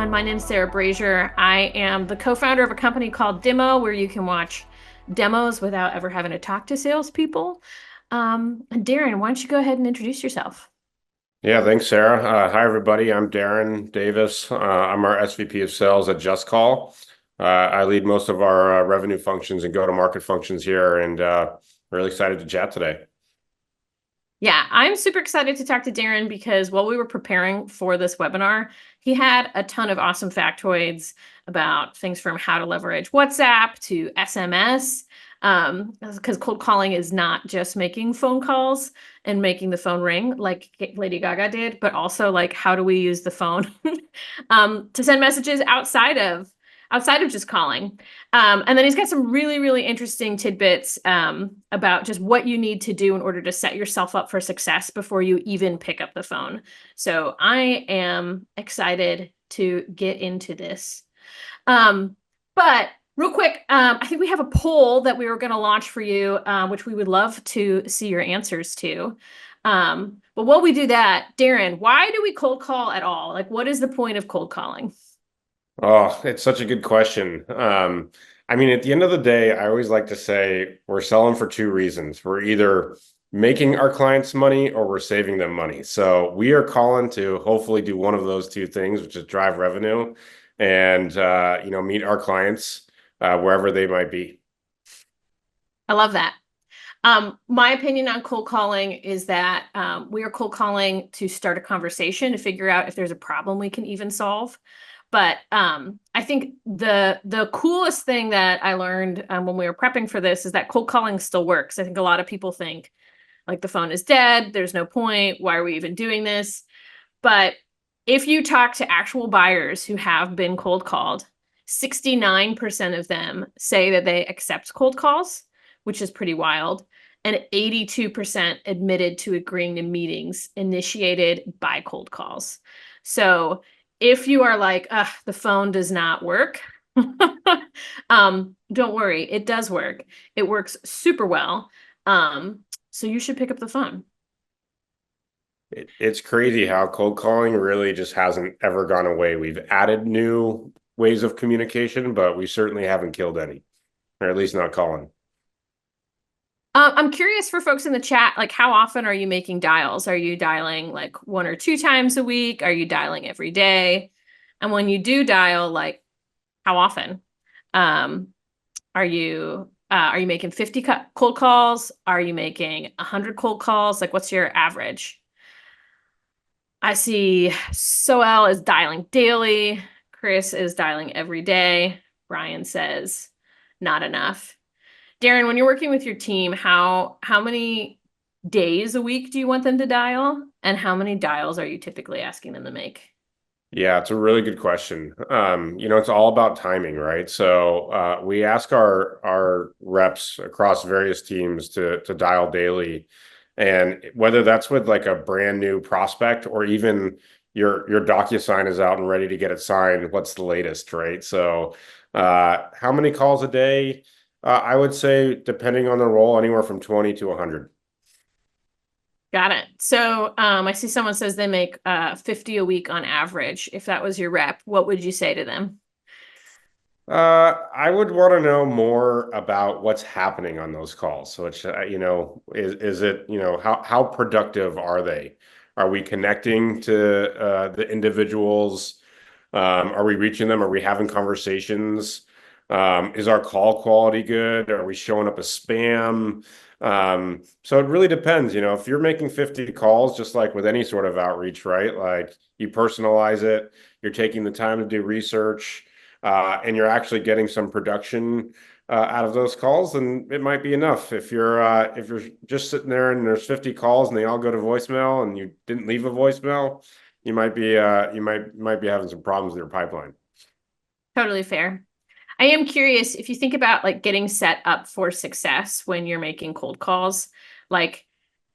everyone. My name is Sarah Brazier. I am the co-founder of a company called Demo, where you can watch demos without ever having to talk to salespeople. And Deren, why don't you go ahead and introduce yourself? Yeah, thanks, Sarah. Hi, everybody. I'm Deren Davis. I'm our SVP of Sales at JustCall. I lead most of our revenue functions and go-to-market functions here, and really excited to chat today. Yeah, I'm super excited to talk to Deren because while we were preparing for this webinar, he had a ton of awesome factoids about things from how to leverage WhatsApp to SMS. Because cold calling is not just making phone calls and making the phone ring like Lady Gaga did, but also like how do we use the phone to send messages outside of just calling. And then he's got some really, really interesting tidbits about just what you need to do in order to set yourself up for success before you even pick up the phone. So I am excited to get into this. But real quick, I think we have a poll that we were going to launch for you, which we would love to see your answers to. But while we do that, Deren, why do we cold call at all? Like, what is the point of cold calling? Oh, it's such a good question. I mean, at the end of the day, I always like to say we're selling for two reasons. We're either making our clients money or we're saving them money. So we are calling to hopefully do one of those two things, which is drive revenue and meet our clients wherever they might be. I love that. My opinion on cold calling is that we are cold calling to start a conversation to figure out if there's a problem we can even solve. But I think the coolest thing that I learned when we were prepping for this is that cold calling still works. I think a lot of people think like the phone is dead, there's no point, why are we even doing this? But if you talk to actual buyers who have been cold called, 69% of them say that they accept cold calls, which is pretty wild. And 82% admitted to agreeing to meetings initiated by cold calls. So if you are like, the phone does not work, don't worry, it does work. It works super well. So you should pick up the phone. It's crazy how cold calling really just hasn't ever gone away. We've added new ways of communication, but we certainly haven't killed any, or at least not calling. I'm curious for folks in the chat, like how often are you making dials? Are you dialing like 1 or 2 times a week? Are you dialing every day? And when you do dial, like how often? Um, are you making 50 cold calls? Are you making 100 cold calls? Like what's your average? I see Soel is dialing daily. Chris is dialing every day. Brian says not enough. Deren, when you're working with your team, how many days a week do you want them to dial? And how many dials are you typically asking them to make? Yeah, it's a really good question. It's all about timing, right? So we ask our reps across various teams to dial daily, and whether that's with like a brand new prospect or even your DocuSign is out and ready to get it signed, what's the latest, right? So how many calls a day? I would say, depending on the role, anywhere from 20 to 100. Got it. So I see someone says they make 50 a week on average. If that was your rep, what would you say to them? I would want to know more about what's happening on those calls. So it's, is it, how productive are they? Are we connecting to the individuals? Are we reaching them? Are we having conversations? Is our call quality good? Are we showing up as spam? So it really depends. If you're making 50 calls, just like with any sort of outreach, right? Like you personalize it, you're taking the time to do research, and you're actually getting some production out of those calls, then it might be enough. If you're just sitting there and there's 50 calls and they all go to voicemail and you didn't leave a voicemail, you might be having some problems in your pipeline. Totally fair. I am curious if you think about like getting set up for success when you're making cold calls, like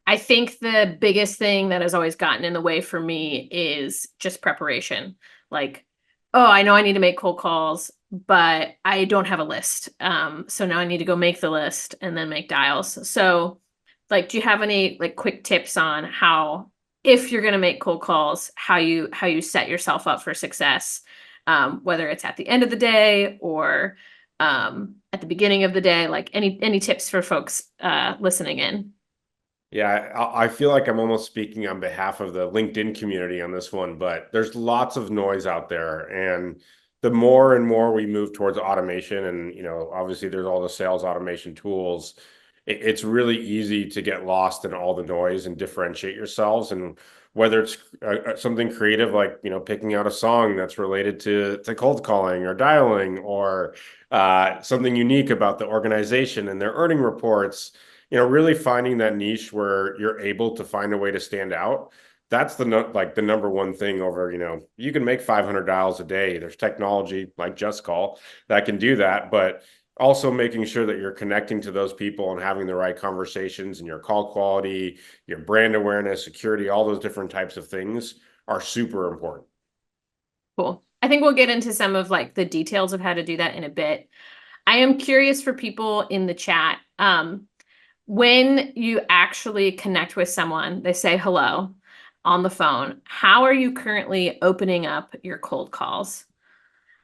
I think the biggest thing that has always gotten in the way for me is just preparation. Like, oh, I know I need to make cold calls, but I don't have a list. So now I need to go make the list and then make dials. So, like, do you have any like quick tips on how, if you're going to make cold calls, how you set yourself up for success? whether it's at the end of the day or at the beginning of the day. Like any tips for folks listening in? Yeah, I feel like I'm almost speaking on behalf of the LinkedIn community on this one, but there's lots of noise out there. And the more and more we move towards automation, and obviously there's all the sales automation tools, it's really easy to get lost in all the noise and differentiate yourselves. And whether it's something creative like picking out a song that's related to cold calling or dialing, or something unique about the organization and their earning reports, really finding that niche where you're able to find a way to stand out. That's the number one thing over, you can make 500 dials a day. There's technology like JustCall that can do that, but also making sure that you're connecting to those people and having the right conversations, and your call quality, your brand awareness, security, all those different types of things are super important. Cool. I think we'll get into some of like the details of how to do that in a bit. I am curious for people in the chat. When you actually connect with someone, they say hello on the phone. How are you currently opening up your cold calls?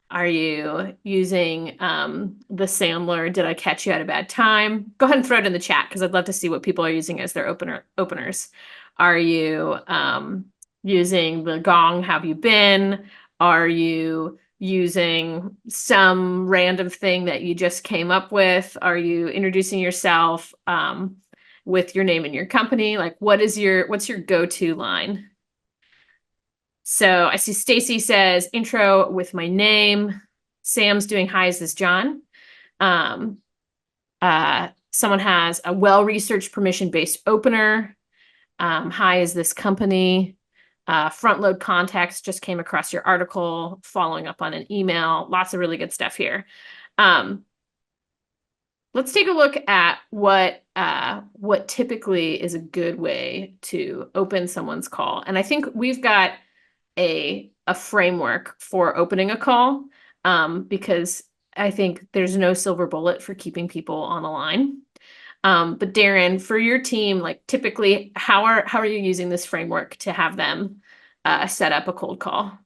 Are you using the Sandler, did I catch you at a bad time? Go ahead and throw it in the chat because I'd love to see what people are using as their openers. Are you using the gong, have you been? Are you using some random thing that you just came up with? Are you introducing yourself with your name and your company? Like what's your go-to line? So I see Stacy says intro with my name. Sam's doing hi, is this John? Someone has a well-researched permission-based opener. Hi, is this company? Front load context, just came across your article, following up on an email. Lots of really good stuff here. Let's take a look at what typically is a good way to open someone's call. And I think we've got a framework for opening a call, because I think there's no silver bullet for keeping people on the line. But Deren, for your team, like typically, how are you using this framework to have them set up a cold call?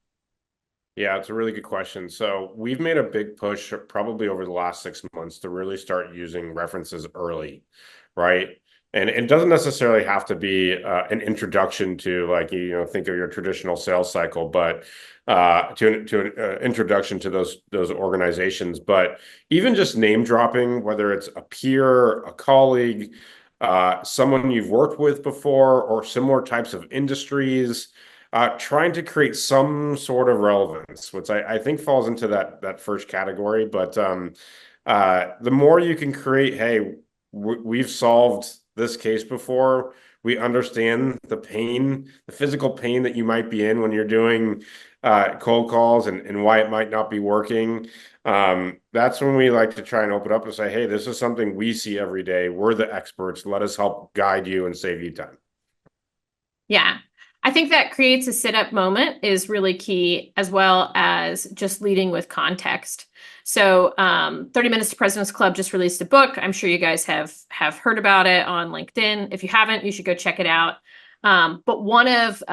Yeah, it's a really good question. So we've made a big push probably over the last 6 months to really start using references early, right? And it doesn't necessarily have to be an introduction to, like, think of your traditional sales cycle, but to an introduction to those organizations. But even just name dropping, whether it's a peer, a colleague, someone you've worked with before, or similar types of industries, trying to create some sort of relevance, which I think falls into that first category. But the more you can create, hey, we've solved this case before. We understand the pain, the physical pain that you might be in when you're doing cold calls, and why it might not be working. That's when we like to try and open up and say, hey, this is something we see every day. We're the experts. Let us help guide you and save you time. Yeah. I think that creates a sit-up moment is really key, as well as just leading with context. So 30 Minutes to President's Club just released a book. I'm sure you guys have heard about it on LinkedIn. If you haven't, you should go check it out. But one of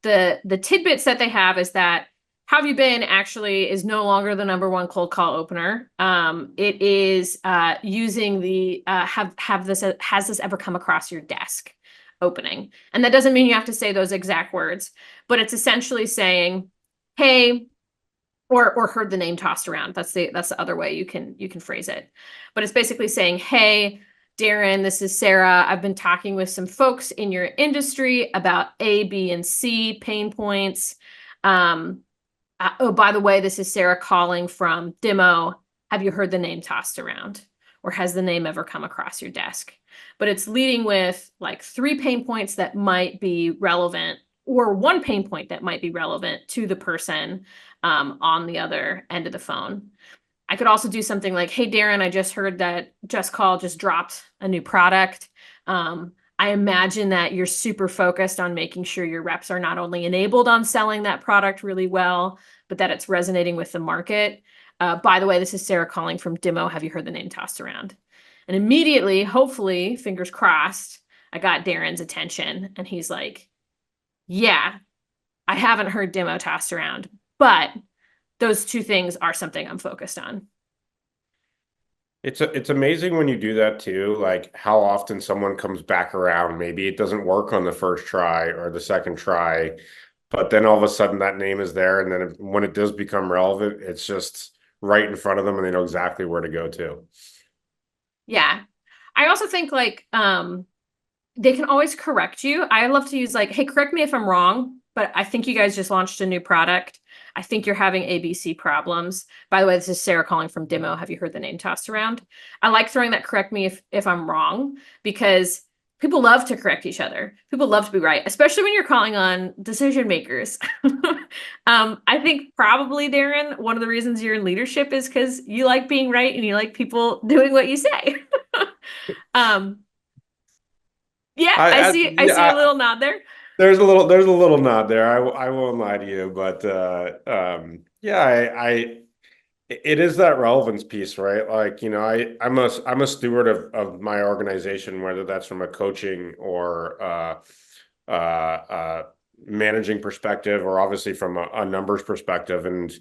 the tidbits that they have is that how have you been actually is no longer the number one cold call opener. It is using the has this ever come across your desk opening. And that doesn't mean you have to say those exact words, but it's essentially saying, hey, or heard the name tossed around. That's the other way you can phrase it. But it's basically saying, hey, Deren, this is Sarah. I've been talking with some folks in your industry about A, B, and C pain points. Oh, by the way, this is Sarah calling from Demo. Have you heard the name tossed around? Or has the name ever come across your desk? But it's leading with like 3 pain points that might be relevant, or 1 pain point that might be relevant to the person on the other end of the phone. I could also do something like, hey, Deren, I just heard that JustCall just dropped a new product. I imagine that you're super focused on making sure your reps are not only enabled on selling that product really well, but that it's resonating with the market. By the way, this is Sarah calling from Demo. Have you heard the name tossed around? And immediately, hopefully, fingers crossed, I got Deren's attention. And he's like, yeah, I haven't heard Demo tossed around, but those two things are something I'm focused on. It's amazing when you do that too, like how often someone comes back around. Maybe it doesn't work on the first try or the second try, but then all of a sudden that name is there, and then when it does become relevant, it's just right in front of them and they know exactly where to go to. Yeah. I also think like they can always correct you. I love to use like, hey, correct me if I'm wrong, but I think you guys just launched a new product. I think you're having ABC problems. By the way, this is Sarah calling from Demo. Have you heard the name tossed around? I like throwing that correct me if I'm wrong, because people love to correct each other. People love to be right, especially when you're calling on decision makers. I think probably, Deren, one of the reasons you're in leadership is because you like being right and you like people doing what you say. um, yeah, I see a Yeah, little nod there. there's a little nod there. I won't lie to you, but yeah, it is that relevance piece, right? Like, I'm a steward of my organization, whether that's from a coaching or managing perspective, or obviously from a numbers perspective. And,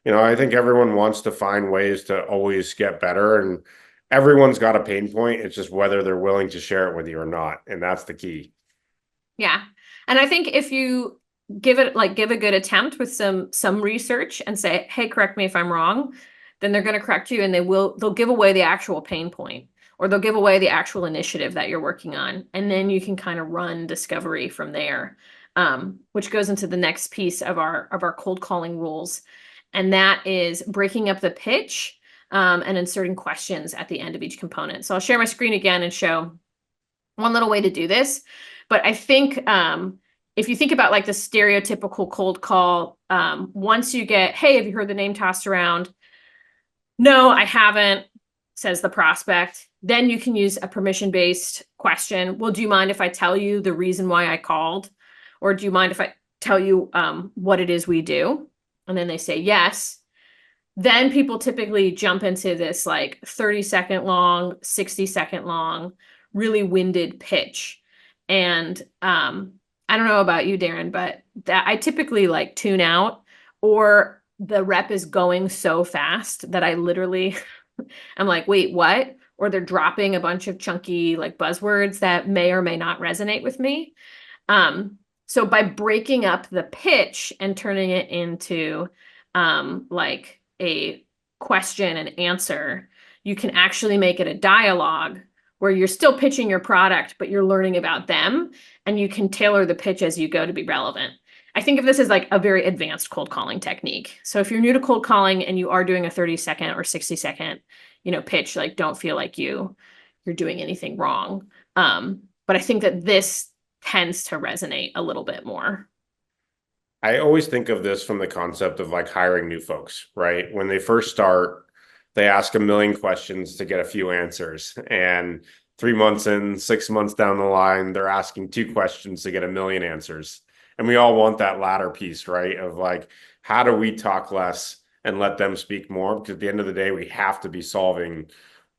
I think everyone wants to find ways to always get better, and everyone's got a pain point. It's just whether they're willing to share it with you or not. And that's the key. Yeah. And I think if you give a good attempt with some research and say, hey, correct me if I'm wrong, then they're going to correct you, and they'll give away the actual pain point, or they'll give away the actual initiative that you're working on. And then you can kind of run discovery from there, which goes into the next piece of our cold calling rules. And that is breaking up the pitch, and inserting questions at the end of each component. So I'll share my screen again and show one little way to do this. But I think if you think about like the stereotypical cold call, once you get, hey, have you heard the name tossed around? No, I haven't, says the prospect. Then you can use a permission-based question. Well, do you mind if I tell you the reason why I called? Or do you mind if I tell you what it is we do? And then they say yes. Then people typically jump into this like 30-second long, 60-second long, really winded pitch. And I don't know about you, Deren, but that I typically like tune out, or the rep is going so fast that I literally I'm like, wait, what? Or they're dropping a bunch of chunky like buzzwords that may or may not resonate with me. So by breaking up the pitch and turning it into like a question and answer, you can actually make it a dialogue where you're still pitching your product, but you're learning about them, and you can tailor the pitch as you go to be relevant. I think of this as like a very advanced cold calling technique. So if you're new to cold calling and you are doing a 30-second or 60-second, pitch, like don't feel like you're doing anything wrong. But I think that this tends to resonate a little bit more. I always think of this from the concept of like hiring new folks, right? When they first start, they ask a million questions to get a few answers. And 3 months in, 6 months down the line, they're asking two questions to get a million answers. And we all want that latter piece, right? Of like, how do we talk less and let them speak more? Because at the end of the day, we have to be solving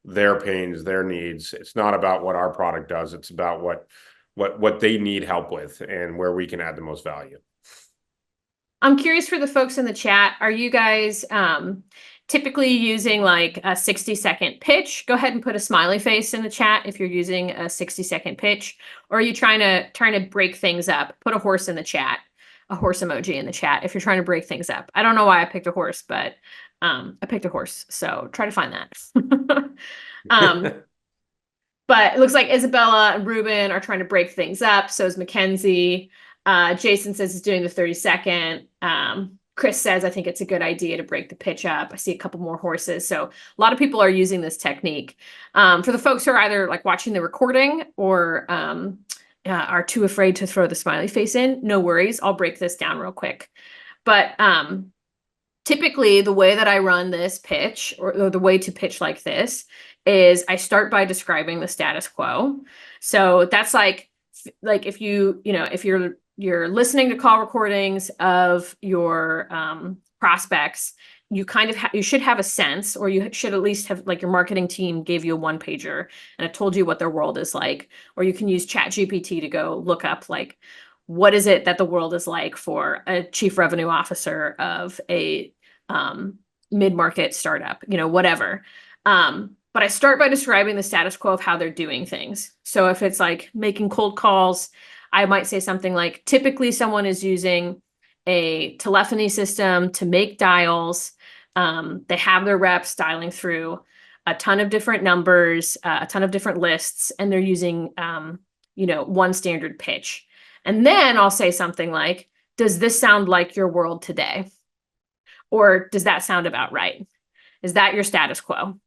their pains, their needs. It's not about what our product does. It's about what they need help with and where we can add the most value. I'm curious for the folks in the chat, are you guys typically using like a 60-second pitch? Go ahead and put a smiley face in the chat if you're using a 60-second pitch. Or are you trying to break things up? Put a horse in the chat, a horse emoji in the chat if you're trying to break things up. I don't know why I picked a horse, but I picked a horse, so try to find that. But it looks like Isabella and Ruben are trying to break things up. So is Mackenzie. Jason says he's doing the 30-second. Chris says, I think it's a good idea to break the pitch up. I see a couple more horses. So a lot of people are using this technique. For the folks who are either like watching the recording or are too afraid to throw the smiley face in, no worries. I'll break this down real quick. But typically the way that I run this pitch, or the way to pitch like this, is I start by describing the status quo. So that's like if if you're listening to call recordings of your prospects, you kind of you should have a sense, or you should at least have, like, your marketing team gave you a one pager and it told you what their world is like, or you can use ChatGPT to go look up like, what is it that the world is like for a chief revenue officer of a mid-market startup, whatever. But I start by describing the status quo of how they're doing things. So if it's like making cold calls, I might say something like, typically someone is using a telephony system to make dials. They have their reps dialing through a ton of different numbers, a ton of different lists, and they're using, one standard pitch. And then I'll say something like, does this sound like your world today? Or does that sound about right? Is that your status quo?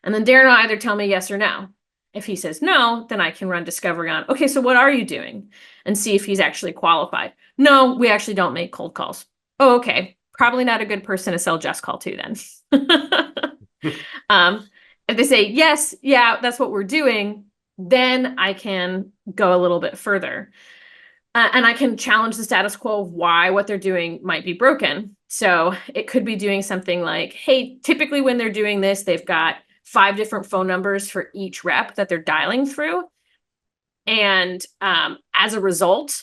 And then Deren will either tell me yes or no. If he says no, then I can run discovery on, okay, so what are you doing? And see if he's actually qualified. No, we actually don't make cold calls. Oh, okay. Probably not a good person to sell JustCall to then. If they say, yes, yeah, that's what we're doing, then I can go a little bit further. And I can challenge the status quo of why what they're doing might be broken. So it could be doing something like, hey, typically when they're doing this, they've got 5 different phone numbers for each rep that they're dialing through. And as a result,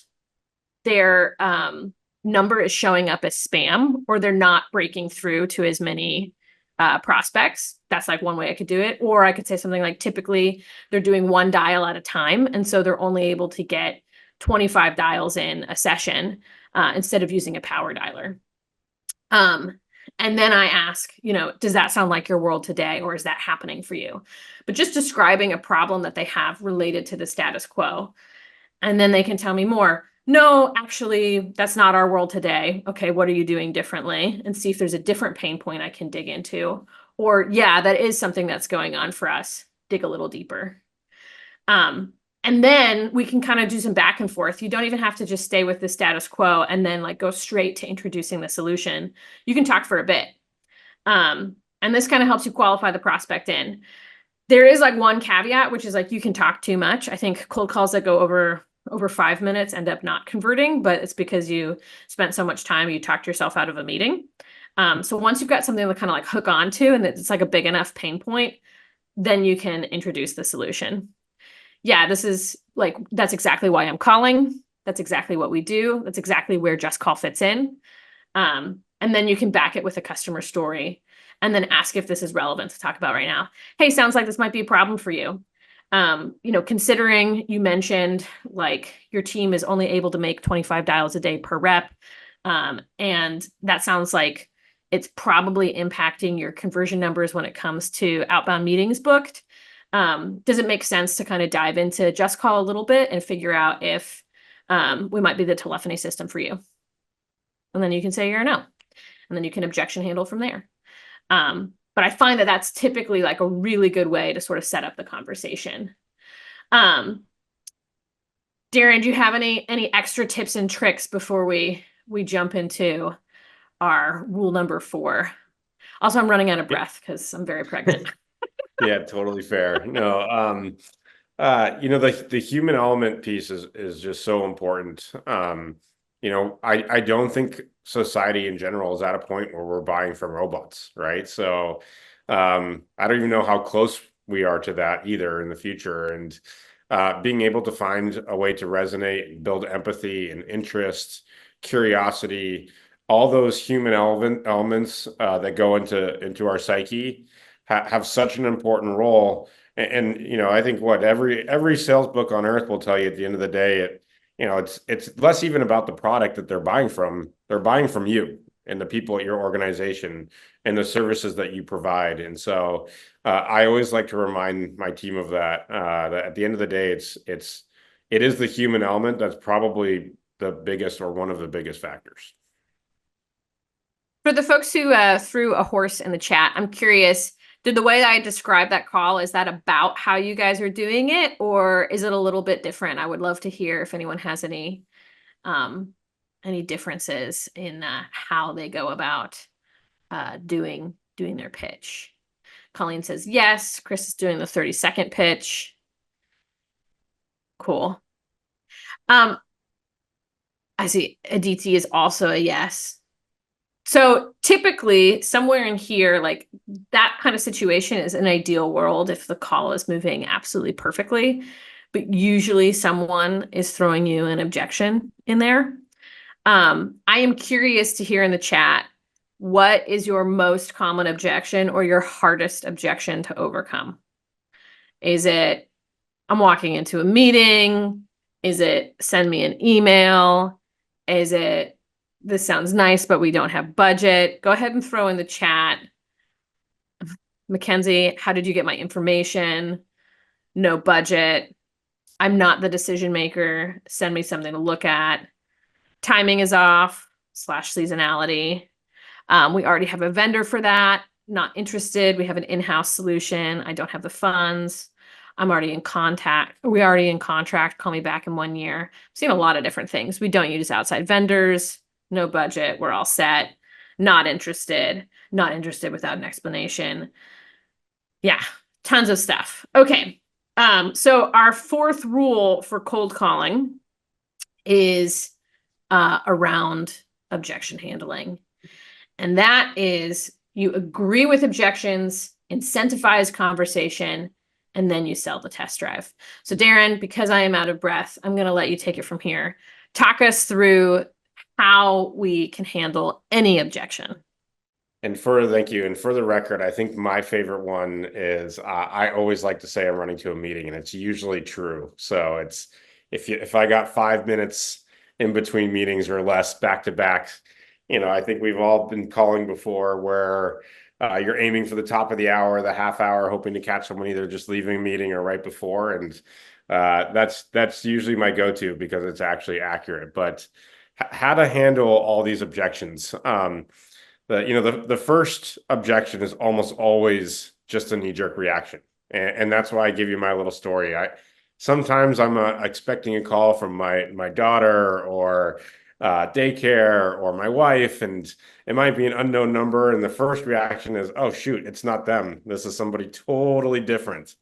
their number is showing up as spam, or they're not breaking through to as many prospects. That's like one way I could do it. Or I could say something like, typically they're doing 1 dial at a time. And so they're only able to get 25 dials in a session instead of using a power dialer. And then I ask, does that sound like your world today, or is that happening for you? But just describing a problem that they have related to the status quo. And then they can tell me more. No, actually, that's not our world today. Okay, what are you doing differently? And see if there's a different pain point I can dig into. Or, yeah, that is something that's going on for us. Dig a little deeper. And then we can kind of do some back and forth. You don't even have to just stay with the status quo and then like go straight to introducing the solution. You can talk for a bit. And this kind of helps you qualify the prospect in. There is like one caveat, which is like you can talk too much. I think cold calls that go over 5 minutes end up not converting, but it's because you spent so much time, you talked yourself out of a meeting. So once you've got something to kind of like hook onto and it's like a big enough pain point, then you can introduce the solution. Yeah, this is like, that's exactly why I'm calling. That's exactly what we do. That's exactly where JustCall fits in. And then you can back it with a customer story and then ask if this is relevant to talk about right now. Hey, sounds like this might be a problem for you. Considering you mentioned like your team is only able to make 25 dials a day per rep. And that sounds like it's probably impacting your conversion numbers when it comes to outbound meetings booked. Does it make sense to kind of dive into JustCall a little bit and figure out if we might be the telephony system for you? And then you can say yeah or no. And then you can objection handle from there. But I find that that's typically like a really good way to sort of set up the conversation. Deren, do you have any extra tips and tricks before we jump into our rule number 4? Also, I'm running out of breath because I'm very pregnant. Yeah, totally fair. No, the human element piece is just so important. I don't think society in general is at a point where we're buying from robots, right? So I don't even know how close we are to that either in the future. And being able to find a way to resonate, build empathy and interest, curiosity, all those human elements that go into our psyche have such an important role. And I think what every sales book on earth will tell you at the end of the day, it's less even about the product that they're buying from. They're buying from you and the people at your organization and the services that you provide. And so I always like to remind my team of that, that at the end of the day, it is the human element that's probably the biggest or one of the biggest factors. For the folks who threw a horse in the chat, I'm curious, did the way I described that call, is that about how you guys are doing it, or is it a little bit different? I would love to hear if anyone has any differences in how they go about doing their pitch. Colleen says yes. Chris is doing the 30-second pitch. Cool. I see Aditi is also a yes. So typically somewhere in here, like that kind of situation is an ideal world if the call is moving absolutely perfectly, but usually someone is throwing you an objection in there. I am curious to hear in the chat, what is your most common objection or your hardest objection to overcome? Is it, I'm walking into a meeting? Is it, send me an email? Is it, this sounds nice, but we don't have budget? Go ahead and throw in the chat. Mackenzie, how did you get my information? No budget. I'm not the decision maker. Send me something to look at. Timing is off / seasonality. We already have a vendor for that. Not interested. We have an in-house solution. I don't have the funds. I'm already in contact. We're already in contract. Call me back in 1 year. I've seen a lot of different things. We don't use outside vendors. No budget. We're all set. Not interested. Not interested without an explanation. Yeah, tons of stuff. Okay. So our fourth rule for cold calling is around objection handling. And that is you agree with objections, incentivize conversation, and then you sell the test drive. So Deren, because I am out of breath, I'm going to let you take it from here. Talk us through how we can handle any objection. Thank you. And for the record, I think my favorite one is I always like to say I'm running to a meeting, and it's usually true. So it's if I got 5 minutes in between meetings or less back to back, I think we've all been calling before where you're aiming for the top of the hour, the half hour, hoping to catch someone either just leaving a meeting or right before. And that's usually my go-to because it's actually accurate. But how to handle all these objections. The first objection is almost always just a knee-jerk reaction. And that's why I give you my little story. Sometimes I'm expecting a call from my daughter or daycare or my wife, and it might be an unknown number. And the first reaction is, oh, shoot, it's not them. This is somebody totally different.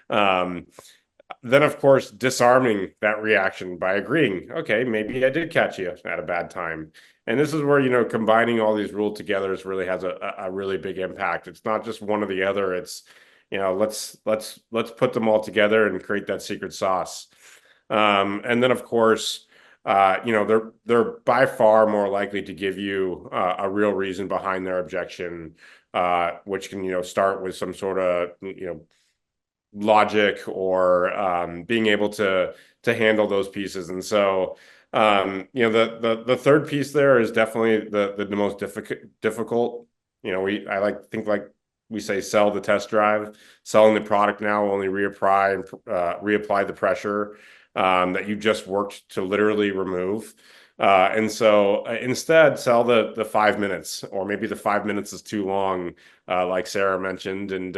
Then, of course, disarming that reaction by agreeing, okay, maybe I did catch you at a bad time. And this is where, combining all these rules together really has a really big impact. It's not just one or the other. It's, let's put them all together and create that secret sauce. And then, of course, they're by far more likely to give you a real reason behind their objection, which can, start with some sort of, logic or being able to handle those pieces. And so, the third piece there is definitely the most difficult. I think we say sell the test drive. Selling the product now only reapply the pressure that you just worked to literally remove. And so instead sell the 5 minutes, or maybe the 5 minutes is too long, like Sarah mentioned, and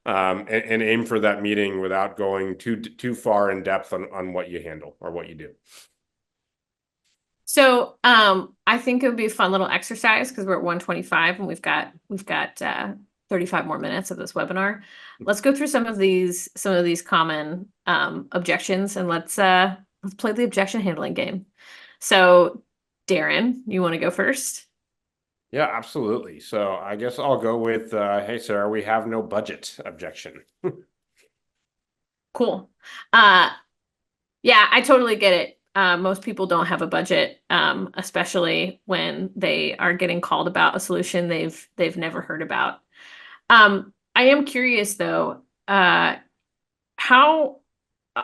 aim for that meeting without going too far in depth on what you handle or what you do. So I think it would be a fun little exercise because we're at 125 and we've got 35 more minutes of this webinar. Let's go through some of these common objections, and let's play the objection handling game. So Deren, you want to go first? Yeah, absolutely. So I guess I'll go with, hey, Sarah, we have no budget objection. Cool. Yeah, I totally get it. Most people don't have a budget, especially when they are getting called about a solution they've never heard about. I am curious though, how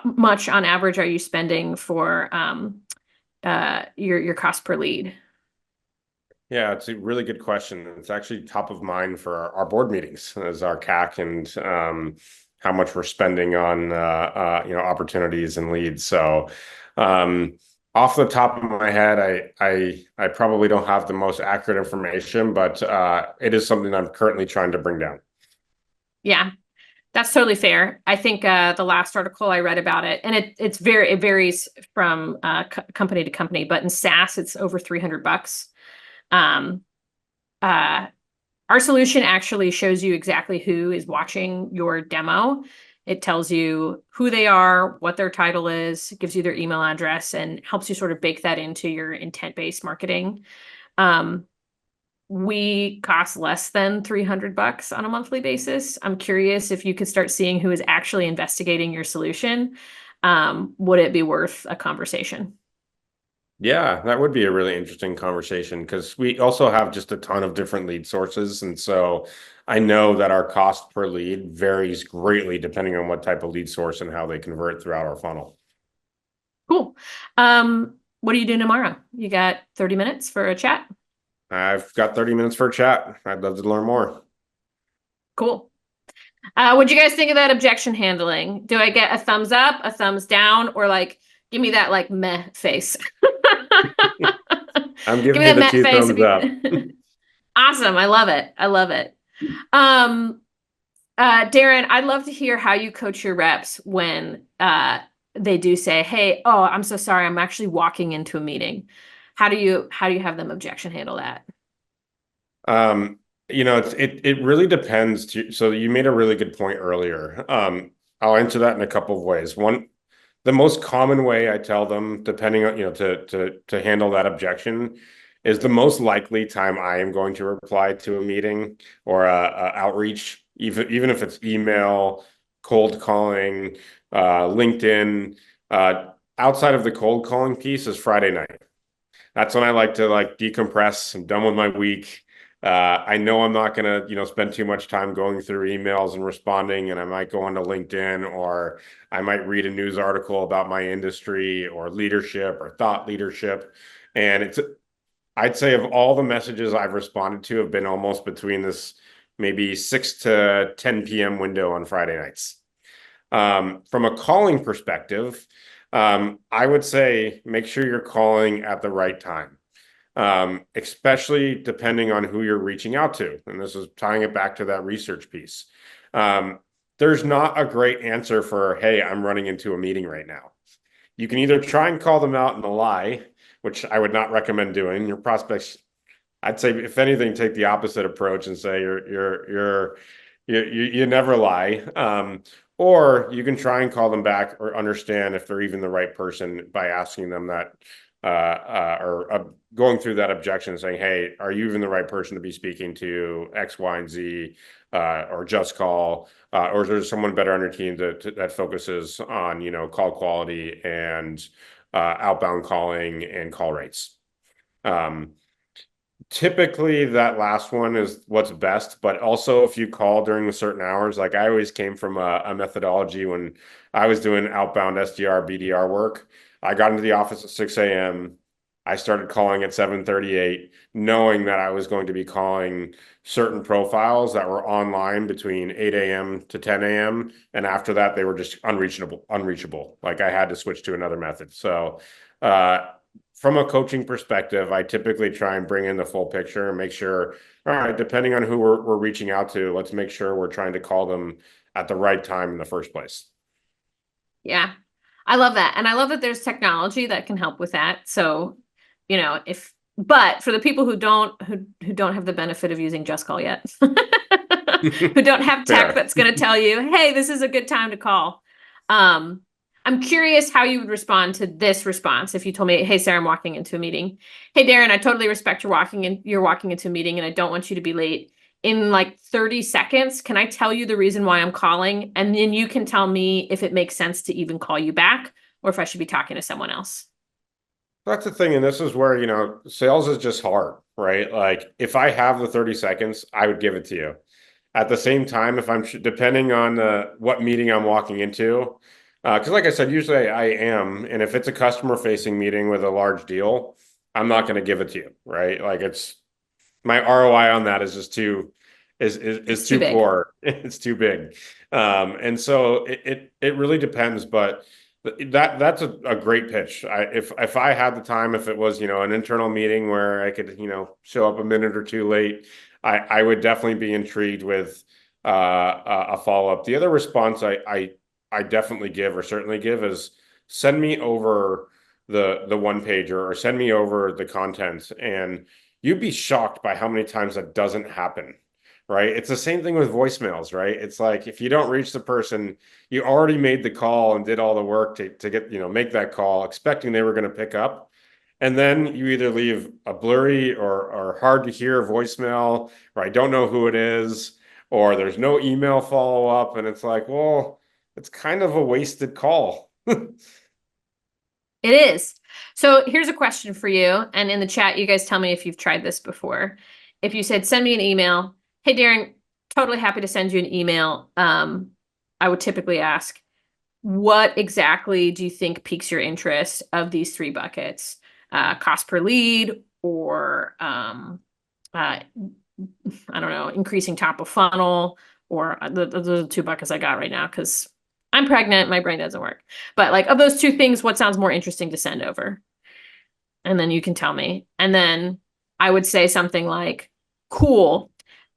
much on average are you spending for your cost per lead? Yeah, it's a really good question. It's actually top of mind for our board meetings as our CAC and how much we're spending on opportunities and leads. So off the top of my head, I probably don't have the most accurate information, but it is something I'm currently trying to bring down. Yeah, that's totally fair. I think the last article I read about it, and it varies from company to company, but in SaaS it's over $300. Our solution actually shows you exactly who is watching your demo. It tells you who they are, what their title is, gives you their email address, and helps you sort of bake that into your intent-based marketing. We cost less than $300 on a monthly basis. I'm curious if you could start seeing who is actually investigating your solution. Would it be worth a conversation? Yeah, that would be a really interesting conversation because we also have just a ton of different lead sources. And so I know that our cost per lead varies greatly depending on what type of lead source and how they convert throughout our funnel. Cool. What are you doing tomorrow? You got 30 minutes for a chat? I've got 30 minutes for a chat. I'd love to learn more. Cool. What'd you guys think of that objection handling? Do I get a thumbs up, a thumbs down, or like give me that like meh face? I'm Give giving me you that the meh two face if thumbs up. you awesome. I love it. I love it. Um, Deren, I'd love to hear how you coach your reps when they do say, "Hey, oh, I'm so sorry. I'm actually walking into a meeting." How do you have them objection handle that? Um, it really depends so you made a really good point earlier. I'll answer that in a couple of ways. One, the most common way I tell them, depending on, to handle that objection, is the most likely time I am going to reply to a meeting or a outreach, even if it's email, cold calling, LinkedIn. Outside of the cold calling piece is Friday night. That's when I like to like decompress. I'm done with my week. I know I'm not gonna, spend too much time going through emails and responding, and I might go onto LinkedIn or I might read a news article about my industry or leadership or thought leadership. And I'd say of all the messages I've responded to have been almost between this maybe 6 to 10 p.m. window on Friday nights. From a calling perspective, I would say make sure you're calling at the right time, especially depending on who you're reaching out to. And this is tying it back to that research piece. Um, there's not a great answer for, hey, I'm running into a meeting right now. You can either try and call them out in a lie, which I would not recommend doing. Your prospects, I'd say, if anything, take the opposite approach and say you never lie. Or you can try and call them back or understand if they're even the right person by asking them that or going through that objection and saying, hey, are you even the right person to be speaking to X, Y, and Z, or JustCall, or is there someone better on your team that focuses on, call quality and outbound calling and call rates? Um, Typically that last one is what's best, but also if you call during the certain hours, like I always came from a methodology when I was doing outbound SDR, BDR work. I got into the office at 6 a.m. I started calling at 7:38, knowing that I was going to be calling certain profiles that were online between 8 a.m. to 10 a.m. And after that, they were just unreachable. Like I had to switch to another method. So uh from a coaching perspective, I typically try and bring in the full picture and make sure, all right, depending on who we're reaching out to, let's make sure we're trying to call them at the right time in the first place. Yeah. I love that. And I love that there's technology that can help with that. So, if but for the people who don't have the benefit of using JustCall yet, who don't have tech Fair. that's going to tell you, "Hey, this is a good time to call." Um, I'm curious how you would respond to this response if you told me, "Hey, Sarah, I'm walking into a meeting. Hey, Deren, I totally respect you're walking into a meeting and I don't want you to be late. In like 30 seconds, can I tell you the reason why I'm calling? And then you can tell me if it makes sense to even call you back or if I should be talking to someone else." That's the thing, and this is where, sales is just hard, right? Like if I have the 30 seconds, I would give it to you. At the same time, if I'm depending on what meeting I'm walking into, because like I said, usually I am, and if it's a customer facing meeting with a large deal, I'm not going to give it to you, right? Like it's my ROI on that is just too It's is too too big. poor. It's too big. And so it really depends, but that's a great pitch. If I had the time, if it was, an internal meeting where I could, show up a minute or two late, I would definitely be intrigued with a follow-up. The other response I definitely give or certainly give is send me over the one pager or send me over the content, and you'd be shocked by how many times that doesn't happen, right? It's the same thing with voicemails, right? It's like if you don't reach the person, you already made the call and did all the work to get, make that call, expecting they were going to pick up. And then you either leave a blurry or hard to hear voicemail, or I don't know who it is, or there's no email follow up. And it's like, well, it's kind of a wasted call. It is. So here's a question for you. And in the chat, you guys tell me if you've tried this before. If you said, send me an email. Hey, Deren, totally happy to send you an email. I would typically ask, what exactly do you think piques your interest of these three buckets? Cost per lead or, I don't know, increasing top of funnel, or those are the two buckets I got right now because I'm pregnant, my brain doesn't work. But like of those two things, what sounds more interesting to send over? And then you can tell me. And then I would say something like, cool,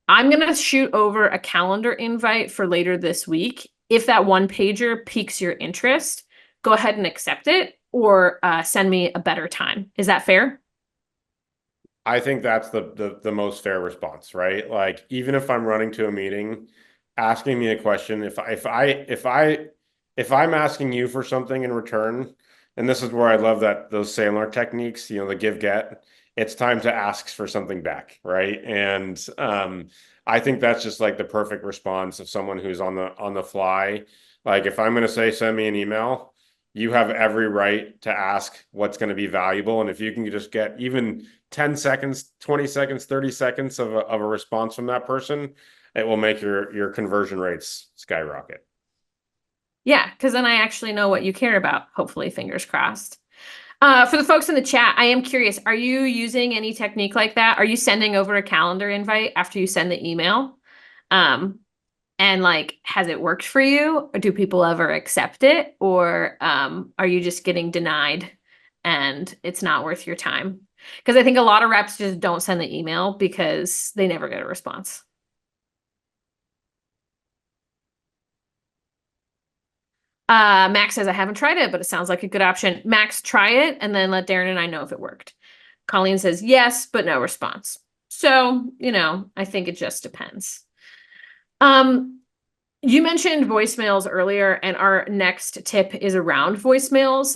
I'm going to shoot over a calendar invite for later this week. If that one pager piques your interest, go ahead and accept it, or send me a better time. Is that fair? I think that's the most fair response, right? Like, even if I'm running to a meeting, asking me a question, if I'm asking you for something in return, and this is where I love that those Sandler techniques, the give get, it's time to ask for something back, right? And I think that's just like the perfect response of someone who's on the fly. Like, if I'm going to say send me an email, you have every right to ask what's going to be valuable, and if you can just get even 10 seconds, 20 seconds, 30 seconds of a response from that person, it will make your conversion rates skyrocket. Yeah, because then I actually know what you care about, hopefully, fingers crossed. For the folks in the chat, I am curious, are you using any technique like that? Are you sending over a calendar invite after you send the email? And like, has it worked for you? Or do people ever accept it? Or are you just getting denied and it's not worth your time? Because I think a lot of reps just don't send the email because they never get a response. Max says, I haven't tried it, but it sounds like a good option. Max, try it and then let Deren and I know if it worked. Colleen says, yes, but no response. So, I think it just depends. You mentioned voicemails earlier, and our next tip is around voicemails.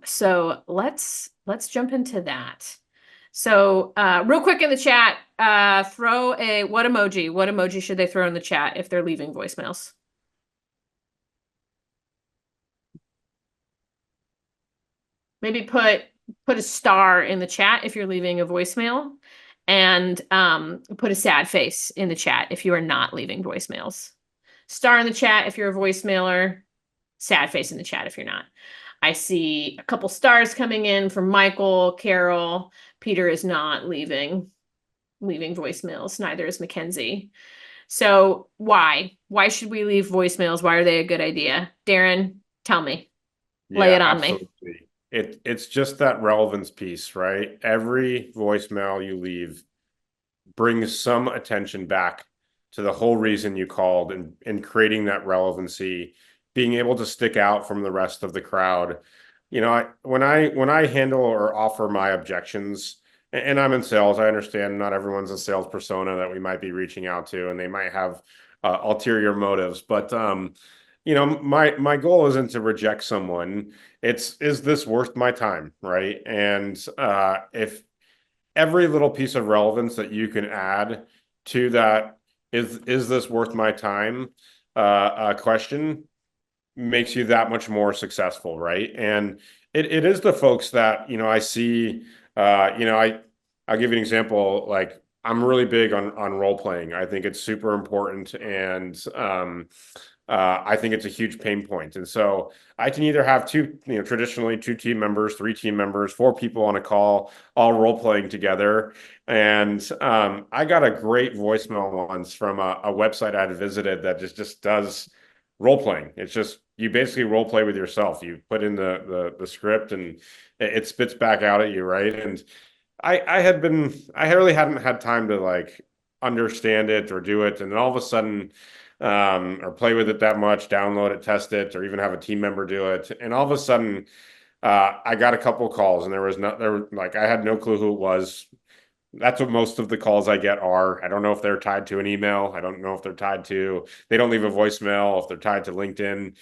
So let's jump into that. So real quick in the chat, throw a what emoji. What emoji should they throw in the chat if they're leaving voicemails? Maybe put a star in the chat if you're leaving a voicemail, and put a sad face in the chat if you are not leaving voicemails. Star in the chat if you're a voicemailer, sad face in the chat if you're not. I see a couple stars coming in from Michael, Carol. Peter is not leaving voicemails. Neither is Mackenzie. So why? Why should we leave voicemails? Why are they a good idea? Deren, tell me. Lay Yeah, it on me. absolutely. It's just that relevance piece, right? Every voicemail you leave brings some attention back to the whole reason you called, and creating that relevancy, being able to stick out from the rest of the crowd. When I handle or offer my objections, and I'm in sales, I understand not everyone's a sales persona that we might be reaching out to, and they might have ulterior motives. But my goal isn't to reject someone. Is this worth my time, right? And if every little piece of relevance that you can add to that, is this worth my time question, makes you that much more successful, right? And it is the folks that I see. I'll give you an example. Like, I'm really big on role playing. I think it's super important, and I think it's a huge pain point. And so I can either have traditionally two team members, three team members, four people on a call, all role playing together. And I got a great voicemail once from a website I had visited that just does role playing. It's just, you basically role play with yourself. You put in the script and it spits back out at you, right? And I really hadn't had time to like understand it or do it, and then all of a sudden, or play with it that much, download it, test it, or even have a team member do it, and all of a sudden, I got a couple calls, and I had no clue who it was. That's what most of the calls I get are. I don't know if they're tied to an email. I don't know if they don't leave a voicemail, if they're tied to LinkedIn.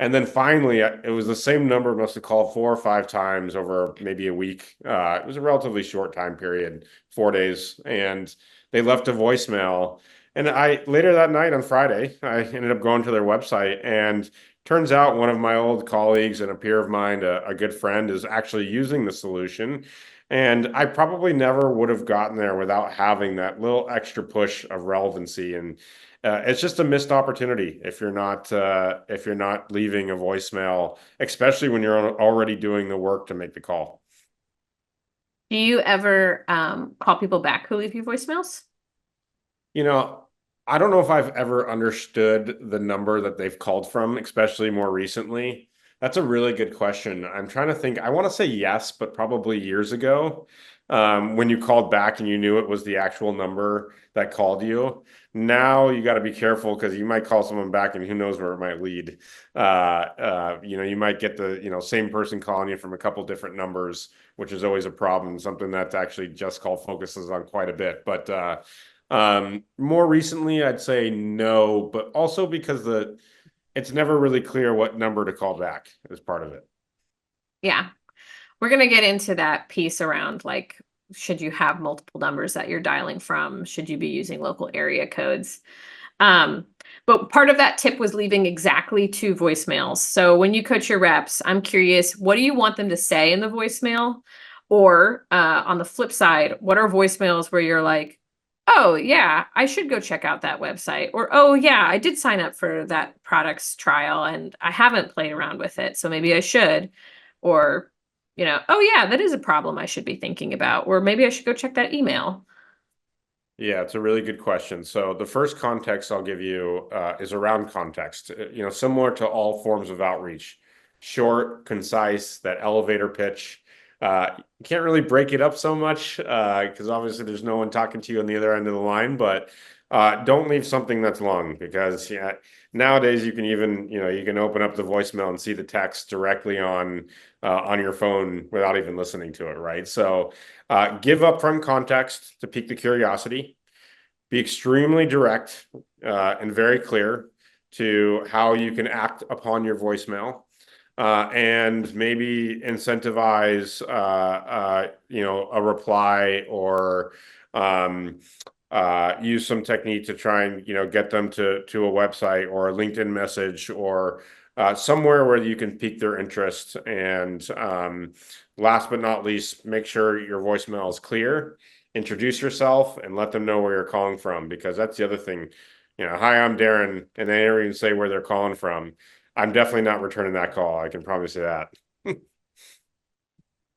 And then finally, it was the same number, must have called 4 or 5 times over maybe a week. It was a relatively short time period, 4 days, and they left a voicemail. And later that night on Friday, I ended up going to their website, and turns out one of my old colleagues and a peer of mine, a good friend, is actually using the solution. And I probably never would have gotten there without having that little extra push of relevancy. And it's just a missed opportunity if you're not leaving a voicemail, especially when you're already doing the work to make the call. Do you ever call people back who leave you voicemails? You know, I don't know if I've ever understood the number that they've called from, especially more recently. That's a really good question. I'm trying to think. I want to say yes, but probably years ago, when you called back and you knew it was the actual number that called you. Now you got to be careful because you might call someone back and who knows where it might lead. You might get the, same person calling you from a couple different numbers, which is always a problem, something that actually JustCall focuses on quite a bit. But more recently, I'd say no, but also because it's never really clear what number to call back as part of it. Yeah. We're going to get into that piece around like, should you have multiple numbers that you're dialing from? Should you be using local area codes? But part of that tip was leaving exactly 2 voicemails. So when you coach your reps, I'm curious, what do you want them to say in the voicemail? Or on the flip side, what are voicemails where you're like, oh, yeah, I should go check out that website. Or, oh, yeah, I did sign up for that product's trial and I haven't played around with it. So maybe I should. Or, oh, yeah, that is a problem I should be thinking about. Or maybe I should go check that email. Yeah, it's a really good question. So the first context I'll give you is around context. Similar to all forms of outreach, short, concise, that elevator pitch. You can't really break it up so much because obviously there's no one talking to you on the other end of the line. But don't leave something that's long because nowadays you can even you can open up the voicemail and see the text directly on your phone without even listening to it, right? So give upfront context to pique the curiosity. Be extremely direct and very clear to how you can act upon your voicemail. And maybe incentivize, a reply or use some technique to try and, get them to a website or a LinkedIn message or somewhere where you can pique their interest. And last but not least, make sure your voicemail is clear. Introduce yourself and let them know where you're calling from, because that's the other thing. Hi, I'm Deren, and they never even say where they're calling from. I'm definitely not returning that call. I can promise you that.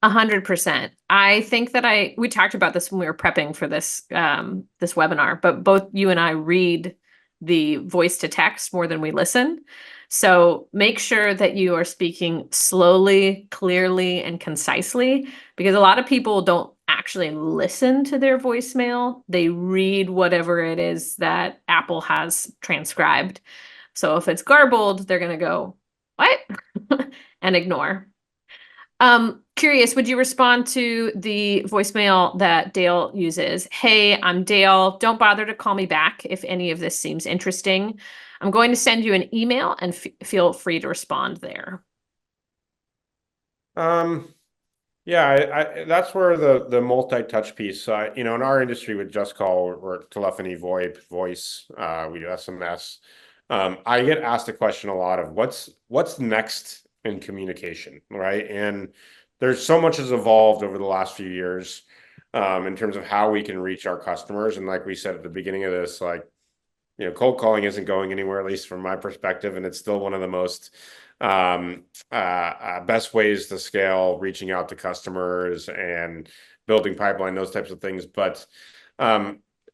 100%. I think that we talked about this when we were prepping for this webinar, but both you and I read the voice to text more than we listen. So make sure that you are speaking slowly, clearly, and concisely, because a lot of people don't actually listen to their voicemail. They read whatever it is that Apple has transcribed. So if it's garbled, they're going to go, what? and ignore. Curious, would you respond to the voicemail that Dale uses? Hey, I'm Dale. Don't bother to call me back if any of this seems interesting. I'm going to send you an email and feel free to respond there. Yeah, that's where the multi-touch piece. In our industry with JustCall or telephony, VoIP, voice, we do SMS. I get asked a question a lot of what's next in communication, right? And there's so much has evolved over the last few years in terms of how we can reach our customers. And like we said at the beginning of this, cold calling isn't going anywhere, at least from my perspective, and it's still one of the most best ways to scale reaching out to customers and building pipeline, those types of things. But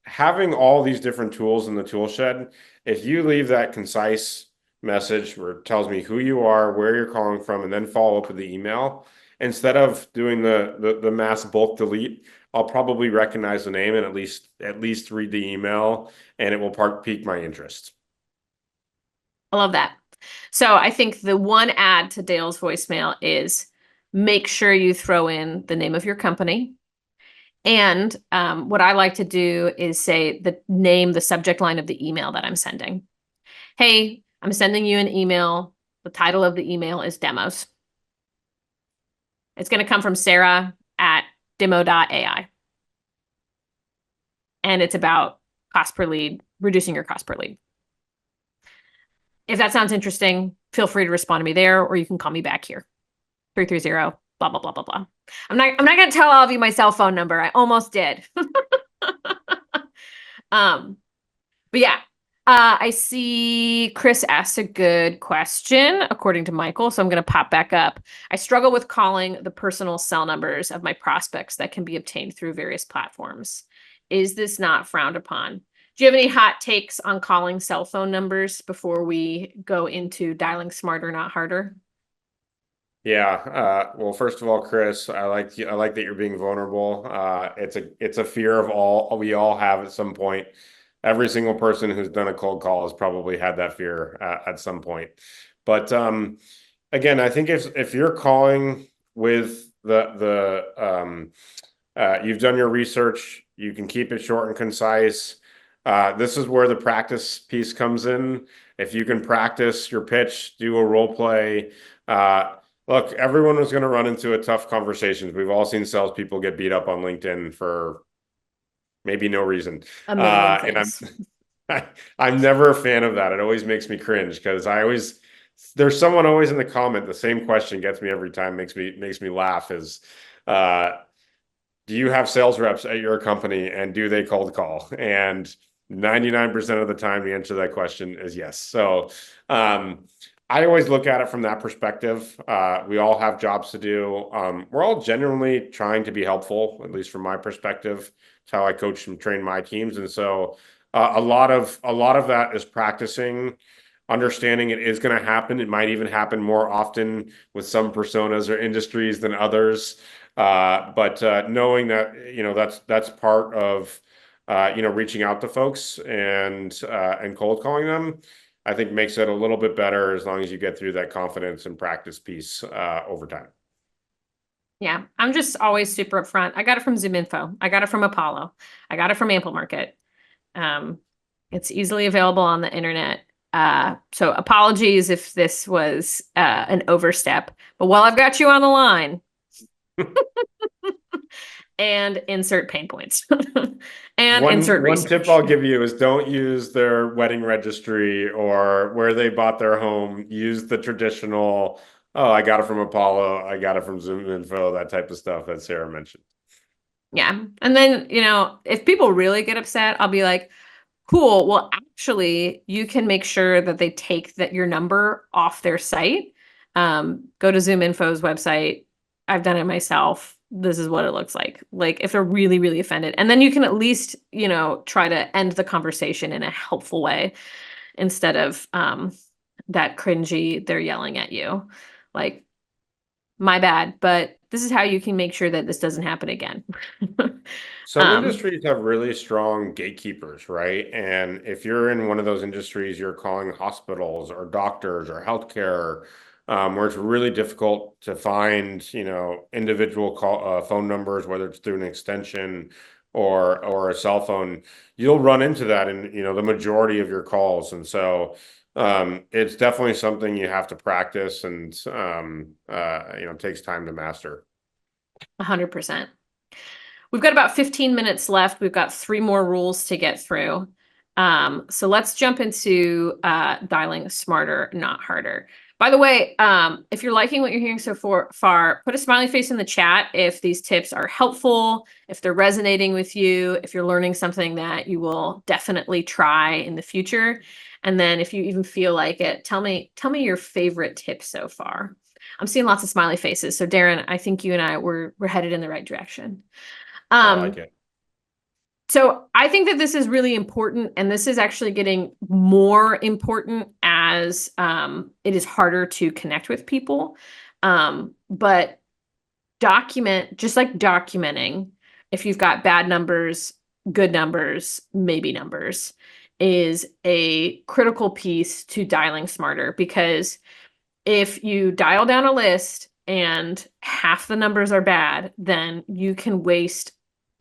having all these different tools in the tool shed, if you leave that concise message where it tells me who you are, where you're calling from, and then follow up with the email, instead of doing the mass bulk delete, I'll probably recognize the name and at least read the email, and it will pique my interest. I love that. So I think the one add to Dale's voicemail is make sure you throw in the name of your company. And what I like to do is say the subject line of the email that I'm sending. Hey, I'm sending you an email. The title of the email is demos. It's going to come from Sarah at demo.ai. And it's about cost per lead, reducing your cost per lead. If that sounds interesting, feel free to respond to me there, or you can call me back here. 330, blah, blah, blah, blah, blah. I'm not going to tell all of you my cell phone number. I almost did. But yeah, I see Chris asked a good question, according to Michael. So I'm going to pop back up. I struggle with calling the personal cell numbers of my prospects that can be obtained through various platforms. Is this not frowned upon? Do you have any hot takes on calling cell phone numbers before we go into dialing smarter, not harder? Yeah. Well, first of all, Chris, I like that you're being vulnerable. It's a fear we all have at some point. Every single person who's done a cold call has probably had that fear at some point. But again, I think if you're calling with you've done your research, you can keep it short and concise. This is where the practice piece comes in. If you can practice your pitch, do a role play. Look, everyone was going to run into a tough conversations. We've all seen salespeople get beat up on LinkedIn for maybe no reason. A million And things. I'm never a fan of that. It always makes me cringe because there's someone always in the comment. The same question gets me every time, makes me laugh is, do you have sales reps at your company and do they cold call? And 99% of the time, the answer to that question is yes. So, I always look at it from that perspective. We all have jobs to do. We're all genuinely trying to be helpful, at least from my perspective. It's how I coach and train my teams. And so a lot of that is practicing, understanding it is going to happen. It might even happen more often with some personas or industries than others. But knowing that, that's part of, reaching out to folks and cold calling them, I think makes it a little bit better as long as you get through that confidence and practice piece over time. Yeah, I'm just always super upfront. I got it from ZoomInfo. I got it from Apollo. I got it from Ample Market. It's easily available on the internet. So apologies if this was an overstep. But while I've got you on the line, and insert pain points. And insert One research. tip I'll give you is don't use their wedding registry or where they bought their home. Use the traditional, oh, I got it from Apollo, I got it from ZoomInfo, that type of stuff that Sarah mentioned. Yeah. And then, if people really get upset, I'll be like, cool. Well, actually, you can make sure that they take your number off their site. Go to ZoomInfo's website. I've done it myself. This is what it looks like. Like if they're really, really offended. And then you can at least, try to end the conversation in a helpful way instead of that cringy, they're yelling at you. Like, my bad, but this is how you can make sure that this doesn't happen again. Some industries have really strong gatekeepers, right? And if you're in one of those industries, you're calling hospitals or doctors or healthcare, where it's really difficult to find, individual phone numbers, whether it's through an extension or a cell phone, you'll run into that in, the majority of your calls. And so, it's definitely something you have to practice and, takes time to master. 100%. We've got about 15 minutes left. We've got 3 more rules to get through. So let's jump into dialing smarter, not harder. By the way, if you're liking what you're hearing so far, put a smiley face in the chat if these tips are helpful, if they're resonating with you, if you're learning something that you will definitely try in the future. And then if you even feel like it, tell me your favorite tip so far. I'm seeing lots of smiley faces. So Deren, I think you and I we're headed in the right direction. I like it. So I think that this is really important, and this is actually getting more important as it is harder to connect with people. But just like documenting, if you've got bad numbers, good numbers, maybe numbers, is a critical piece to dialing smarter. Because if you dial down a list and half the numbers are bad, then you can waste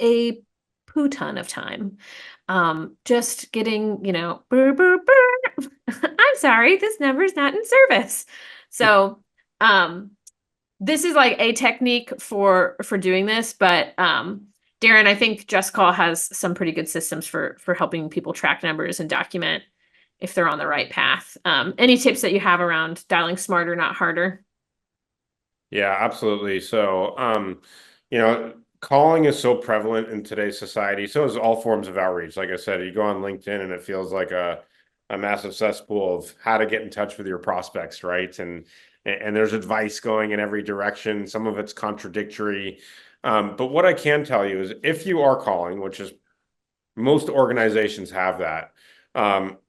a ton of time just getting, burr, burr, burr. I'm sorry, this number is not in service. So this is like a technique for doing this, but Deren, I think JustCall has some pretty good systems for helping people track numbers and document. if they're on the right path. Any tips that you have around dialing smarter, not harder? Yeah, absolutely. So, calling is so prevalent in today's society. So is all forms of outreach. Like I said, you go on LinkedIn and it feels like a massive cesspool of how to get in touch with your prospects, right? And there's advice going in every direction. Some of it's contradictory. But what I can tell you is if you are calling, which is most organizations have that,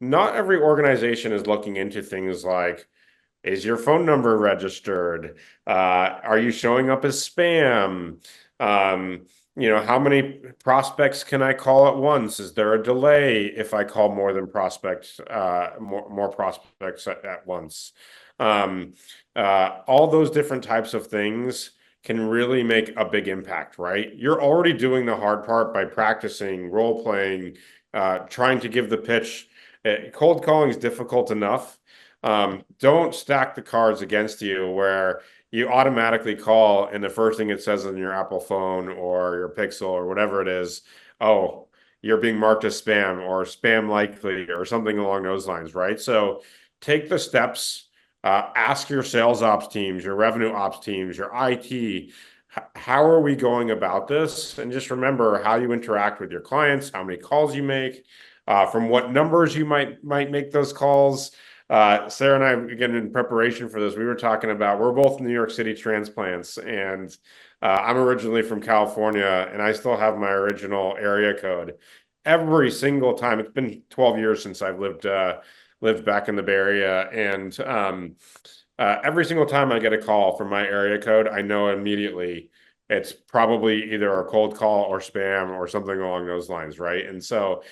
not every organization is looking into things like, is your phone number registered? Are you showing up as spam? Um, how many prospects can I call at once? Is there a delay if I call more than prospects, more prospects at once? Um, all those different types of things can really make a big impact, right? You're already doing the hard part by practicing, role playing, trying to give the pitch. Cold calling is difficult enough. Don't stack the cards against you where you automatically call and the first thing it says on your Apple phone or your Pixel or whatever it is, oh, you're being marked as spam or spam likely or something along those lines, right? So take the steps, ask your sales ops teams, your revenue ops teams, your IT, how are we going about this? And just remember how you interact with your clients, how many calls you make, from what numbers you might make those calls. Sarah and I, again, in preparation for this, we were talking about we're both New York City transplants, and I'm originally from California, and I still have my original area code. Every single time, it's been 12 years since I've lived back in the Bay Area, and every single time I get a call from my area code, I know immediately it's probably either a cold call or spam or something along those lines, right? And so,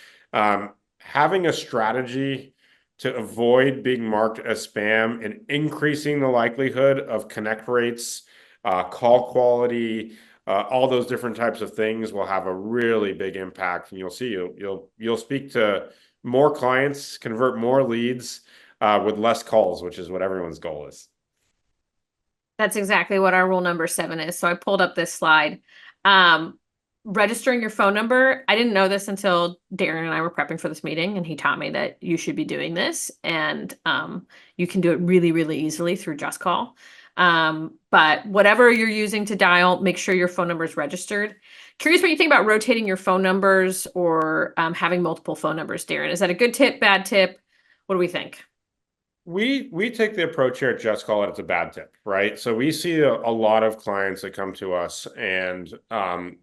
having a strategy to avoid being marked as spam and increasing the likelihood of connect rates, call quality, all those different types of things will have a really big impact. And you'll see you'll speak to more clients, convert more leads, with less calls, which is what everyone's goal is. That's exactly what our rule number 7 is. So I pulled up this slide. Registering your phone number. I didn't know this until Deren and I were prepping for this meeting, and he taught me that you should be doing this. And you can do it really, really easily through JustCall. But whatever you're using to dial, make sure your phone number is registered. Curious what you think about rotating your phone numbers or having multiple phone numbers, Deren. Is that a good tip, bad tip? What do we think? We take the approach here at Just Call It, it's a bad tip, right? So we see a lot of clients that come to us and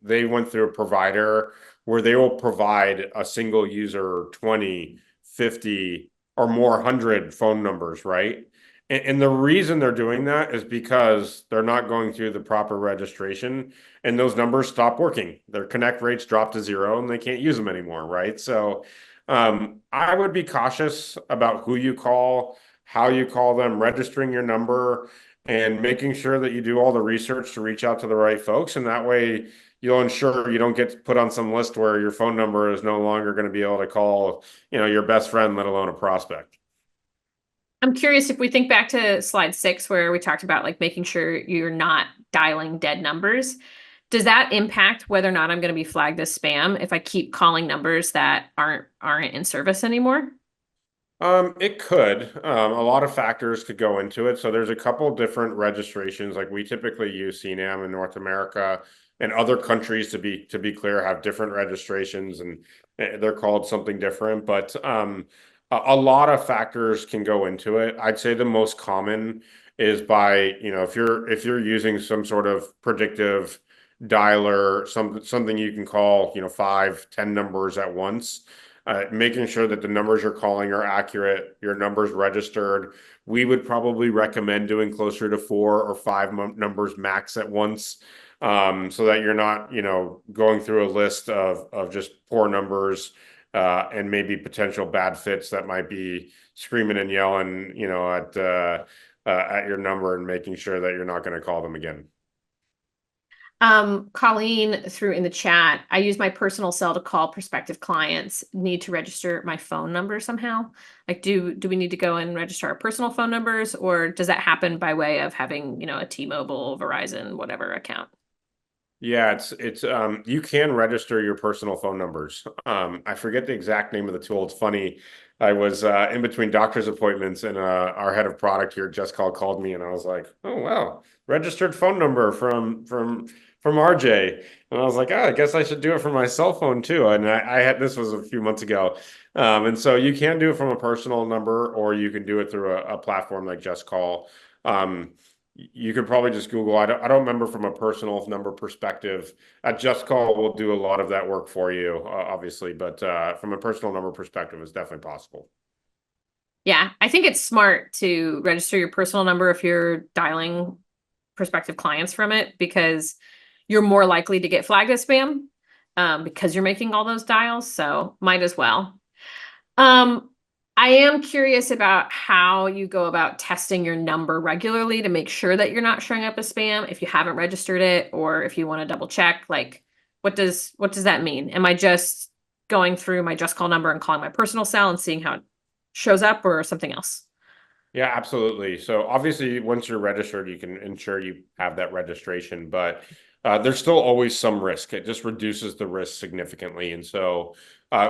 they went through a provider where they will provide a single user 20, 50, or more 100 phone numbers, right? And the reason they're doing that is because they're not going through the proper registration and those numbers stop working. Their connect rates drop to zero and they can't use them anymore, right? So I would be cautious about who you call, how you call them, registering your number, and making sure that you do all the research to reach out to the right folks. And that way you'll ensure you don't get put on some list where your phone number is no longer going to be able to call, your best friend, let alone a prospect. I'm curious if we think back to slide 6 where we talked about like making sure you're not dialing dead numbers. Does that impact whether or not I'm going to be flagged as spam if I keep calling numbers that aren't in service anymore? It could. A lot of factors could go into it. So there's a couple different registrations. Like we typically use CNAM in North America, and other countries, to be clear, have different registrations, and they're called something different. But a lot of factors can go into it. I'd say the most common is by, if you're using some sort of predictive dialer, something you can call, 5, 10 numbers at once, making sure that the numbers you're calling are accurate, your numbers registered. We would probably recommend doing closer to 4 or 5 numbers max at once, so that you're not, going through a list of just poor numbers, and maybe potential bad fits that might be screaming and yelling, at your number, and making sure that you're not going to call them again. Colleen threw in the chat, I use my personal cell to call prospective clients. Need to register my phone number somehow? Like, do we need to go and register our personal phone numbers, or does that happen by way of having, a T-Mobile, Verizon, whatever account? Yeah, it's you can register your personal phone numbers. I forget the exact name of the tool. It's funny. I was in between doctor's appointments, and our head of product here, JustCall, called me, and I was like, "Oh wow, registered phone number from RJ." And I was like, "Oh, I guess I should do it from my cell phone too." And I had this was a few months ago, and so you can do it from a personal number, or you can do it through a platform like JustCall. You could probably just Google. I don't remember from a personal number perspective. JustCall will do a lot of that work for you, obviously, but from a personal number perspective, it's definitely possible. Yeah, I think it's smart to register your personal number if you're dialing prospective clients from it, because you're more likely to get flagged as spam, because you're making all those dials. So might as well. Um, I am curious about how you go about testing your number regularly to make sure that you're not showing up as spam if you haven't registered it, or if you want to double check, like what does that mean? Am I just going through my JustCall number and calling my personal cell and seeing how it shows up, or something else? Yeah, absolutely. So obviously, once you're registered, you can ensure you have that registration, but there's still always some risk. It just reduces the risk significantly. And so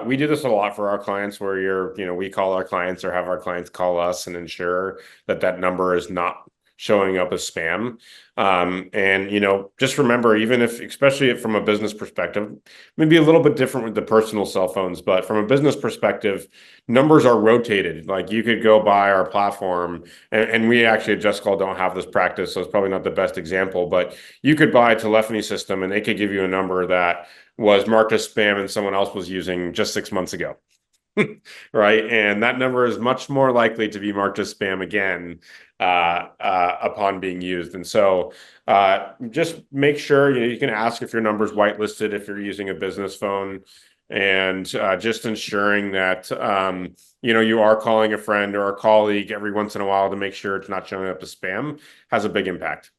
we do this a lot for our clients where we call our clients or have our clients call us and ensure that that number is not showing up as spam. And, just remember, even if, especially from a business perspective, maybe a little bit different with the personal cell phones, but from a business perspective, numbers are rotated. Like you could go by our platform, and we actually at JustCall don't have this practice, so it's probably not the best example, but you could buy a telephony system and they could give you a number that was marked as spam and someone else was using just 6 months ago. Right. And that number is much more likely to be marked as spam again upon being used. And so just make sure you can ask if your number is whitelisted if you're using a business phone, and just ensuring that you are calling a friend or a colleague every once in a while to make sure it's not showing up as spam has a big impact.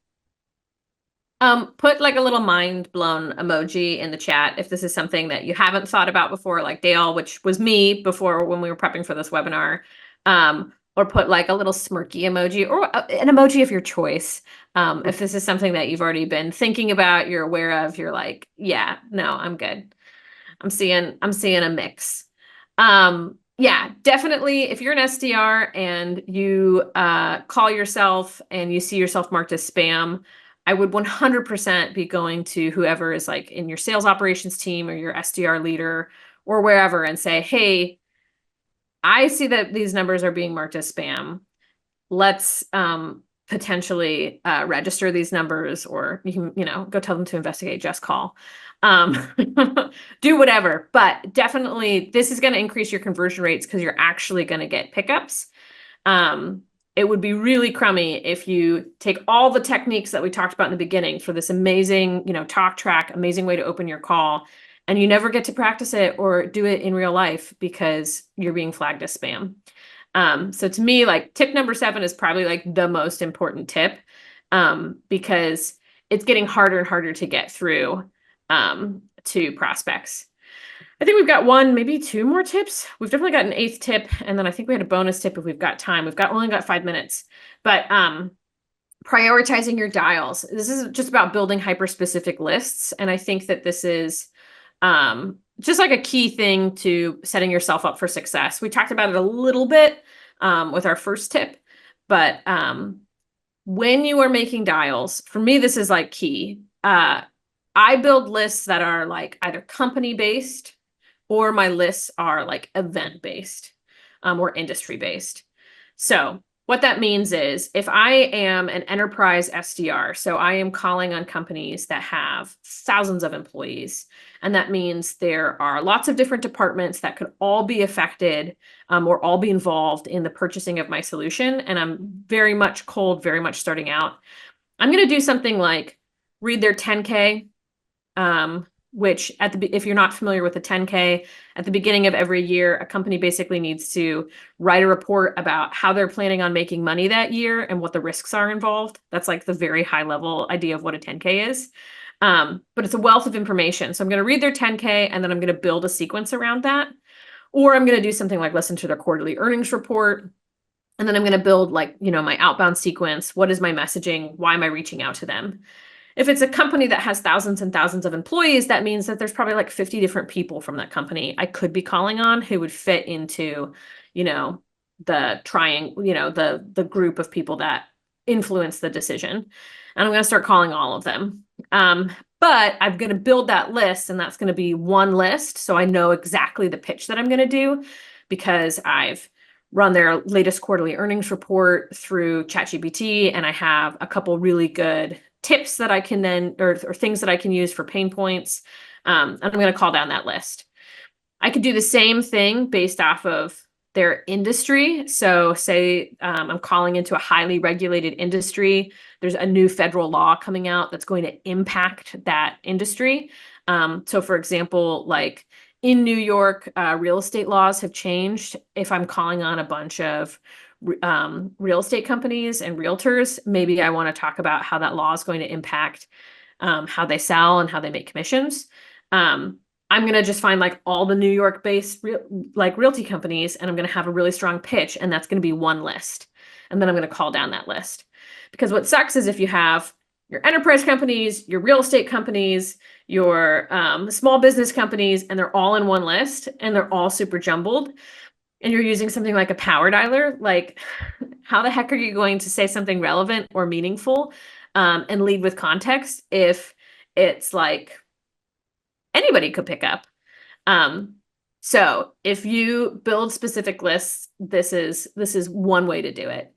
Put like a little mind blown emoji in the chat if this is something that you haven't thought about before, like Dale, which was me before when we were prepping for this webinar. Or put like a little smirky emoji, or an emoji of your choice. If this is something that you've already been thinking about, you're aware of, you're like, yeah, no, I'm good. I'm seeing a mix. Yeah, definitely. If you're an SDR and you call yourself and you see yourself marked as spam, I would 100% be going to whoever is like in your sales operations team or your SDR leader or wherever and say, hey, I see that these numbers are being marked as spam. Let's potentially register these numbers, or you can, go tell them to investigate JustCall. Do whatever, but definitely this is going to increase your conversion rates because you're actually going to get pickups. It would be really crummy if you take all the techniques that we talked about in the beginning for this amazing, talk track, amazing way to open your call, and you never get to practice it or do it in real life because you're being flagged as spam. So to me, like tip number 7 is probably like the most important tip, because it's getting harder and harder to get through to prospects. I think we've got one, maybe 2 more tips. We've definitely got an 8th tip, and then I think we had a bonus tip if we've got time. We've only got 5 minutes, but prioritizing your dials. This is just about building hyper-specific lists, and I think that this is just like a key thing to setting yourself up for success. We talked about it a little bit with our first tip, but when you are making dials, for me, this is like key. I build lists that are like either company-based, or my lists are like event-based or industry-based. So what that means is if I am an enterprise SDR, so I am calling on companies that have thousands of employees, and that means there are lots of different departments that could all be affected or all be involved in the purchasing of my solution, and I'm very much cold, very much starting out, I'm going to do something like read their 10K, which if you're not familiar with the 10K, at the beginning of every year, a company basically needs to write a report about how they're planning on making money that year and what the risks are involved. That's like the very high level idea of what a 10K is. But it's a wealth of information. So I'm going to read their 10K and then I'm going to build a sequence around that. Or I'm going to do something like listen to their quarterly earnings report. And then I'm going to build like, my outbound sequence. What is my messaging? Why am I reaching out to them? If it's a company that has thousands and thousands of employees, that means that there's probably like 50 different people from that company I could be calling on who would fit into, the group of people that influence the decision. And I'm going to start calling all of them. But I'm going to build that list, and that's going to be one list. So I know exactly the pitch that I'm going to do because I've run their latest quarterly earnings report through ChatGPT, and I have a couple really good tips that I can then, or things that I can use for pain points. And I'm going to call down that list. I could do the same thing based off of their industry. So say I'm calling into a highly regulated industry. There's a new federal law coming out that's going to impact that industry. So for example, like in New York, real estate laws have changed. If I'm calling on a bunch of real estate companies and realtors, maybe I want to talk about how that law is going to impact how they sell and how they make commissions. I'm going to just find like all the New York based realty companies, and I'm going to have a really strong pitch, and that's going to be one list. And then I'm going to call down that list. Because what sucks is if you have your enterprise companies, your real estate companies, your small business companies, and they're all in one list and they're all super jumbled, and you're using something like a power dialer, like how the heck are you going to say something relevant or meaningful and lead with context if it's like anybody could pick up? So if you build specific lists, this is one way to do it.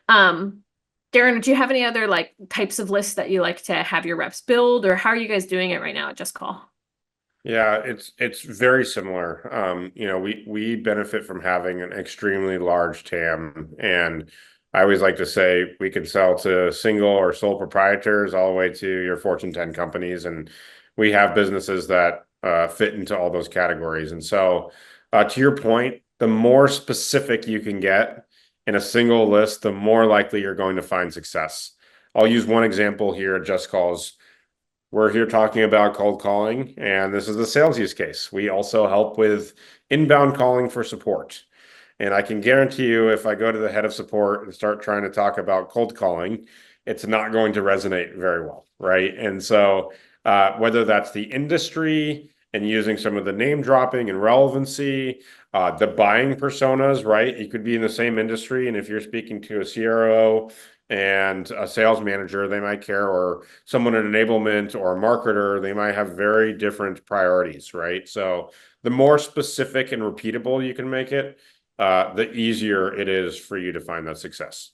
Deren, do you have any other like types of lists that you like to have your reps build, or how are you guys doing it right now at JustCall? Yeah, it's very similar. We benefit from having an extremely large TAM, and I always like to say we can sell to single or sole proprietors all the way to your Fortune 10 companies, and we have businesses that fit into all those categories. And so, to your point, the more specific you can get in a single list, the more likely you're going to find success. I'll use one example here at Just Calls. We're here talking about cold calling, and this is the sales use case. We also help with inbound calling for support. And I can guarantee you, if I go to the head of support and start trying to talk about cold calling, it's not going to resonate very well, right? And so, whether that's the industry and using some of the name dropping and relevancy, the buying personas, right? You could be in the same industry, and if you're speaking to a CRO and a sales manager, they might care, or someone in enablement or a marketer, they might have very different priorities, right? So the more specific and repeatable you can make it, the easier it is for you to find that success.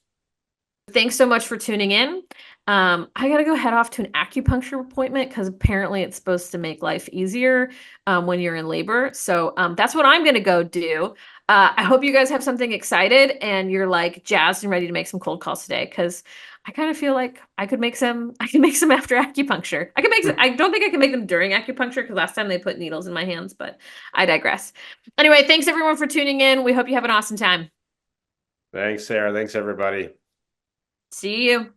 Thanks so much for tuning in. I gotta go head off to an acupuncture appointment because apparently it's supposed to make life easier when you're in labor. So that's what I'm gonna go do. I hope you guys have something excited and you're like jazzed and ready to make some cold calls today, because I kind of feel like I can make some after acupuncture. I can make some, I don't think I can make them during acupuncture because last time they put needles in my hands, but I digress. Anyway, thanks everyone for tuning in. We hope you have an awesome time. Thanks, Sarah. Thanks, everybody. See you.